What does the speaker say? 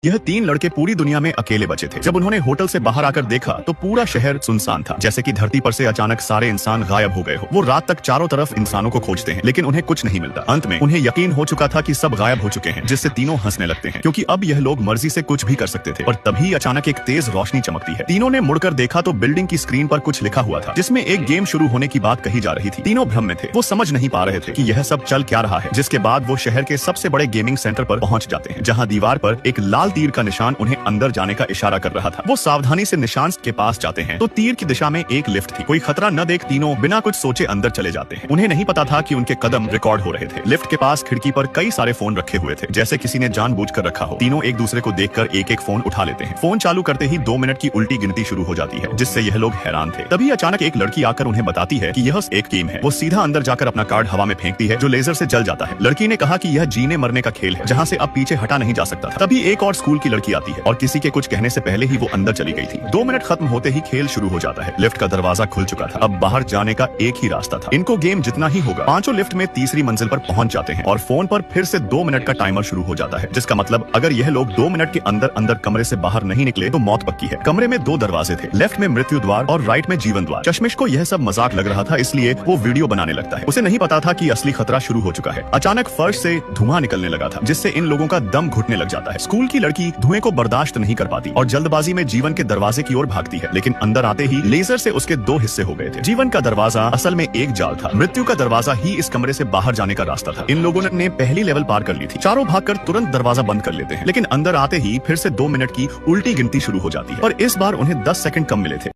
यह तीन लड़के पूरी दुनिया में अकेले बचे थे। जब उन्होंने होटल से बाहर आकर देखा तो पूरा शहर सुनसान था, जैसे कि धरती पर से अचानक सारे इंसान गायब हो गए हो। वो रात तक चारों तरफ इंसानों को खोजते हैं, लेकिन उन्हें कुछ नहीं मिलता। अंत में उन्हें यकीन हो चुका था कि सब गायब हो चुके हैं, जिससे तीनों हंसने लगते हैं, क्योंकि अब यह लोग मर्जी से कुछ भी कर सकते थे। और तभी अचानक एक तेज रोशनी चमकती है। तीनों ने मुड़कर देखा तो बिल्डिंग की स्क्रीन पर कुछ लिखा हुआ था, जिसमें एक गेम शुरू होने की बात कही जा रही थी। तीनों भ्रम में थे, वो समझ नहीं पा रहे थे कि यह सब चल क्या रहा है। जिसके बाद वो शहर के सबसे बड़े गेमिंग सेंटर पर पहुंच जाते हैं, जहां दीवार पर एक लाल तीर का निशान उन्हें अंदर जाने का इशारा कर रहा था। वो सावधानी से निशान के पास जाते हैं तो तीर की दिशा में एक लिफ्ट थी। कोई खतरा न देख तीनों बिना कुछ सोचे अंदर चले जाते हैं। उन्हें नहीं पता था कि उनके कदम रिकॉर्ड हो रहे थे। लिफ्ट के पास खिड़की पर कई सारे फोन रखे हुए थे, जैसे किसी ने जानबूझकर रखा हो। तीनों एक दूसरे को देखकर एक एक फोन उठा लेते हैं। फोन चालू करते ही 2 मिनट की उल्टी गिनती शुरू हो जाती है, जिससे यह लोग हैरान थे। तभी अचानक एक लड़की आकर उन्हें बताती है कि यह एक गेम है। वो सीधा अंदर जाकर अपना कार्ड हवा में फेंकती है, जो लेजर से जल जाता है। लड़की ने कहा कि यह जीने मरने का खेल है, जहाँ से अब पीछे हटा नहीं जा सकता था। तभी एक और स्कूल की लड़की आती है और किसी के कुछ कहने से पहले ही वो अंदर चली गई थी। 2 मिनट खत्म होते ही खेल शुरू हो जाता है। लिफ्ट का दरवाजा खुल चुका था, अब बाहर जाने का एक ही रास्ता था। इनको गेम जितना ही होगा। पांचों लिफ्ट में तीसरी मंजिल पर पहुंच जाते हैं और फोन पर फिर से 2 मिनट का टाइमर शुरू हो जाता है, जिसका मतलब अगर यह लोग 2 मिनट के अंदर अंदर कमरे से बाहर नहीं निकले तो मौत पक्की है। कमरे में 2 दरवाजे थे, लेफ्ट में मृत्यु द्वार और राइट में जीवन द्वार। चश्मिश को यह सब मजाक लग रहा था, इसलिए वो वीडियो बनाने लगता है। उसे नहीं पता था कि असली खतरा शुरू हो चुका है। अचानक फर्श से धुआं निकलने लगा था, जिससे इन लोगों का दम घुटने लग जाता है। स्कूल की लड़की धुएं को बर्दाश्त नहीं कर पाती और जल्दबाजी में जीवन के दरवाजे की ओर भागती है, लेकिन अंदर आते ही लेजर से उसके 2 हिस्से हो गए थे। जीवन का दरवाजा असल में एक जाल था, मृत्यु का दरवाजा ही इस कमरे से बाहर जाने का रास्ता था। इन लोगों ने पहली लेवल पार कर ली थी। चारों भागकर तुरंत दरवाजा बंद कर लेते हैं, लेकिन अंदर आते ही फिर से 2 मिनट की उल्टी गिनती शुरू हो जाती है और इस बार उन्हें 10 सेकंड कम मिले थे।